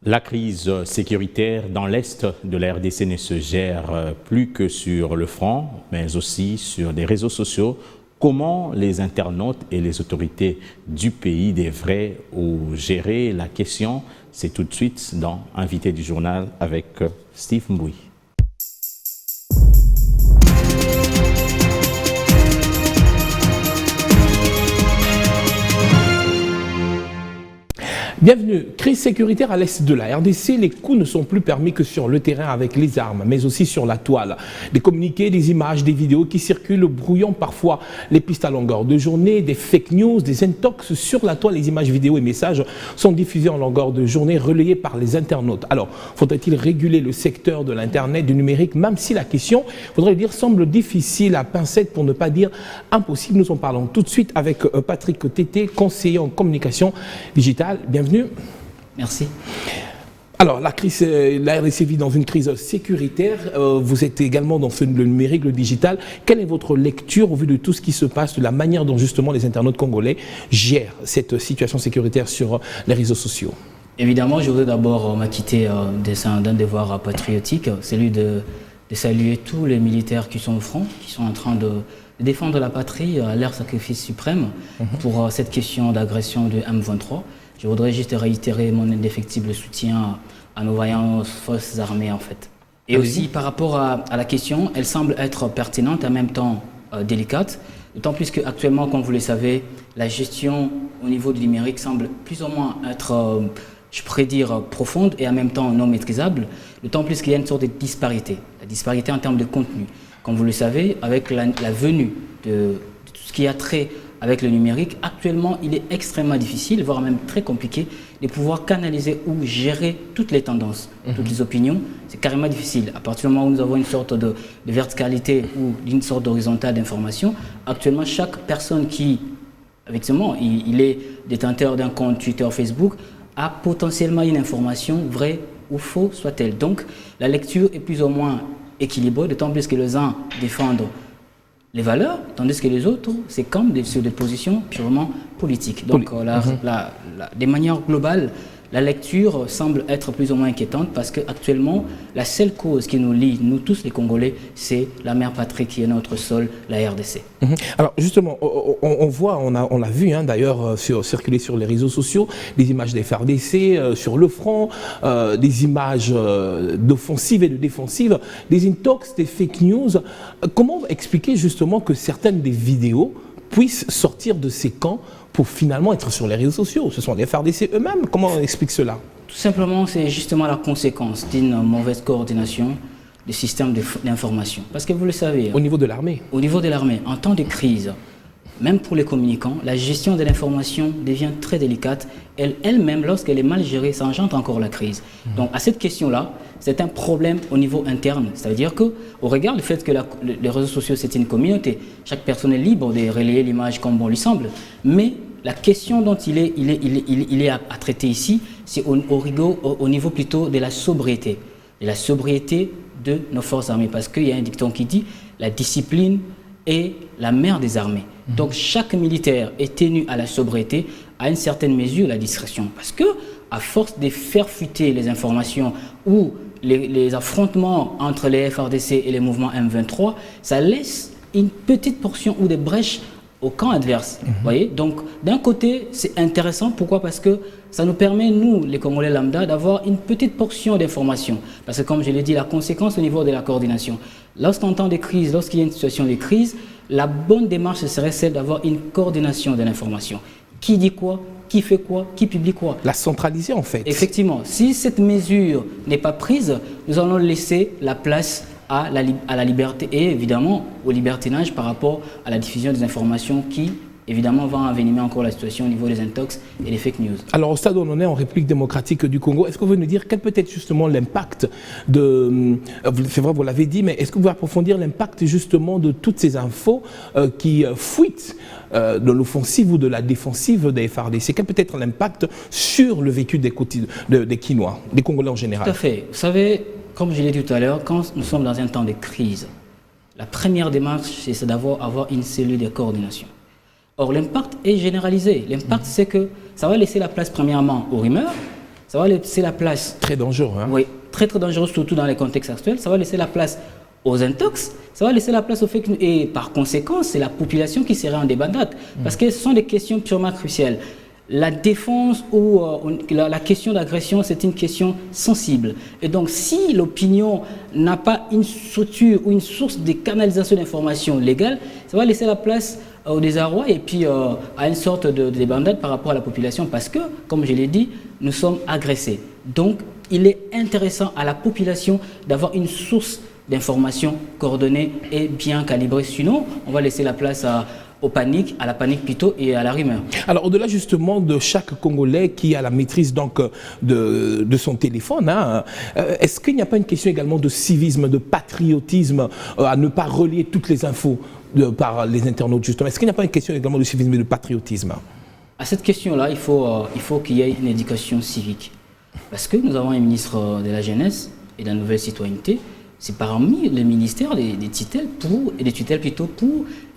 La crise sécuritaire dans l'Est de la RDC ne se gère plus que sur le front, mais aussi sur les réseaux sociaux. Comment les internautes et les autorités du pays devraient gérer la question? C'est tout de suite dans Invité du journal avec Steve Mboui. Bienvenue. Crise sécuritaire à l'est de la RDC, les coups ne sont plus permis que sur le terrain avec les armes, mais aussi sur la toile. Des communiqués, des images, des vidéos qui circulent, brouillant parfois les pistes à longueur de journée, des fake news, des intox sur la toile. Les images, vidéos et messages sont diffusés en longueur de journée, relayés par les internautes. Alors, faudrait-il réguler le secteur de l'Internet, du numérique, même si la question, faudrait dire, semble difficile à pincette pour ne pas dire impossible. Nous en parlons tout de suite avec Patrick Tété, conseiller en communication digitale. Bienvenue. Merci. Alors, la RDC vit dans une crise sécuritaire. Vous êtes également dans le numérique, le digital. Quelle est votre lecture au vu de tout ce qui se passe, de la manière dont justement les internautes congolais gèrent cette situation sécuritaire sur les réseaux sociaux? Évidemment, je voudrais d'abord m'acquitter d'un devoir patriotique, celui de saluer tous les militaires qui sont au front, qui sont en train de défendre la patrie à leur sacrifice suprême pour cette question d'agression du M23. Je voudrais juste réitérer mon indéfectible soutien à nos vaillantes forces armées en fait. Et aussi par rapport à la question, elle semble être pertinente et en même temps délicate, d'autant plus qu'actuellement, comme vous le savez, la gestion au niveau du numérique semble plus ou moins être, je pourrais dire, profonde et en même temps non maîtrisable, d'autant plus qu'il y a une sorte de disparité, la disparité en termes de contenu. Comme vous le savez, avec la venue de tout ce qui a trait avec le numérique, actuellement, il est extrêmement difficile, voire même très compliqué, de pouvoir canaliser ou gérer toutes les tendances, toutes les opinions. C'est carrément difficile. À partir du moment où nous avons une sorte de verticalité ou une sorte d'horizontale d'information, actuellement, chaque personne qui, effectivement, il est détenteur d'un compte Twitter, Facebook, a potentiellement une information vraie ou fausse soit-elle. Donc, la lecture est plus ou moins équilibrée, d'autant plus que les uns défendent les valeurs, tandis que les autres, c'est comme sur des positions purement politiques. Donc, de manière globale, la lecture semble être plus ou moins inquiétante parce qu'actuellement, la seule cause qui nous lie, nous tous les Congolais, c'est la mère patrie qui est notre sol, la RDC. Alors justement, on voit, on a vu d'ailleurs circuler sur les réseaux sociaux des images des FARDC sur le front, des images d'offensive et de défensive, des intox, des fake news. Comment expliquer justement que certaines des vidéos puissent sortir de ces camps pour finalement être sur les réseaux sociaux? Ce sont les FARDC eux-mêmes. Comment on explique cela? Tout simplement, c'est justement la conséquence d'une mauvaise coordination des systèmes d'information. Parce que vous le savez... Au niveau de l'armée? Au niveau de l'armée, en temps de crise, même pour les communicants, la gestion de l'information devient très délicate. Elle-même, lorsqu'elle est mal gérée, ça engendre encore la crise. Donc à cette question-là, c'est un problème au niveau interne. Ça veut dire qu'au regard du fait que les réseaux sociaux, c'est une communauté, chaque personne est libre de relayer l'image comme bon lui semble, mais la question dont il est à traiter ici, c'est au niveau plutôt de la sobriété. De la sobriété de nos forces armées. Parce qu'il y a un dicton qui dit la discipline est la mère des armées. Donc chaque militaire est tenu à la sobriété, à une certaine mesure la discrétion. Parce que à force de faire fuiter les informations ou les affrontements entre les FARDC et les mouvements M23, ça laisse une petite portion ou des brèches au camp adverse. Voyez. Donc d'un côté c'est intéressant, pourquoi? Parce que ça nous permet, nous les Congolais lambda, d'avoir une petite portion d'information. Parce que comme je l'ai dit, la conséquence au niveau de la coordination, lorsqu'on entend des crises, lorsqu'il y a une situation de crise, la bonne démarche serait celle d'avoir une coordination de l'information. Qui dit quoi? Qui fait quoi? Qui publie quoi? La centraliser en fait. Effectivement, si cette mesure n'est pas prise, nous allons laisser la place à la liberté et évidemment au libertinage par rapport à la diffusion des informations qui évidemment va envenimer encore la situation au niveau des intox et des fake news. Alors au stade où on est en République démocratique du Congo, est-ce que vous pouvez nous dire quel peut être justement l'impact de... C'est vrai, vous l'avez dit, mais est-ce que vous pouvez approfondir l'impact justement de toutes ces infos qui fuitent de l'offensive ou de la défensive des FARDC? Quel peut être l'impact sur le vécu des Kinois, des Congolais en général? Tout à fait. Vous savez, comme je l'ai dit tout à l'heure, quand nous sommes dans un temps de crise, la première démarche, c'est d'avoir une cellule de coordination. Or, l'impact est généralisé. L'impact, c'est que ça va laisser la place premièrement aux rumeurs, ça va laisser la place. Très dangereux. Hein? Oui, très très dangereux, surtout dans les contextes actuels. Ça va laisser la place aux intox, ça va laisser la place au fake news. Et par conséquent, c'est la population qui serait en débandade. Parce que ce sont des questions purement cruciales. La défense ou la question d'agression, c'est une question sensible. Et donc, si l'opinion n'a pas une structure ou une source de canalisation d'informations légale, ça va laisser la place au désarroi et puis à une sorte de débandade par rapport à la population parce que, comme je l'ai dit, nous sommes agressés. Donc, il est intéressant à la population d'avoir une source d'informations coordonnées et bien calibrée. Sinon, on va laisser la place à la panique plutôt et à la rumeur. Alors au-delà justement de chaque Congolais qui a la maîtrise donc de son téléphone, hein, est-ce qu'il n'y a pas une question également de civisme, de patriotisme, à ne pas relier toutes les infos par les internautes justement? Est-ce qu'il n'y a pas une question également de civisme et de patriotisme? À cette question-là, il faut qu'il y ait une éducation civique. Parce que nous avons un ministre de la Jeunesse et de la Nouvelle Citoyenneté. C'est parmi les ministères des tutelles pour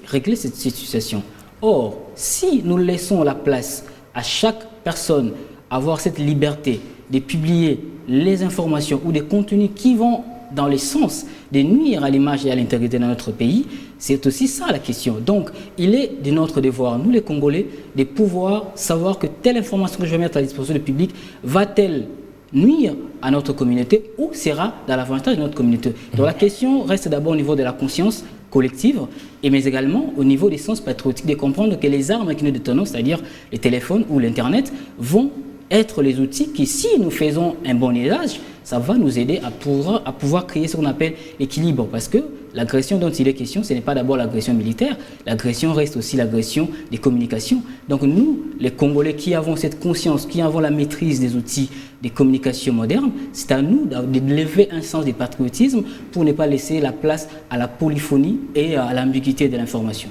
régler cette situation. Or, si nous laissons la place à chaque personne avoir cette liberté de publier les informations ou des contenus qui vont dans le sens de nuire à l'image et à l'intégrité de notre pays, c'est aussi ça la question. Donc, il est de notre devoir, nous les Congolais, de pouvoir savoir que telle information que je vais mettre à la disposition du public va-t-elle nuire à notre communauté ou sera dans l'avantage de notre communauté. Donc la question reste d'abord au niveau de la conscience collective, mais également au niveau des sens patriotiques, de comprendre que les armes que nous détenons, c'est-à-dire les téléphones ou l'Internet, vont être les outils qui, si nous faisons un bon usage, ça va nous aider à pouvoir créer ce qu'on appelle l'équilibre. Parce que l'agression dont il est question, ce n'est pas d'abord l'agression militaire, l'agression reste aussi l'agression des communications. Donc nous, les Congolais qui avons cette conscience, qui avons la maîtrise des outils des communications modernes, c'est à nous de lever un sens du patriotisme pour ne pas laisser la place à la polyphonie et à l'ambiguïté de l'information.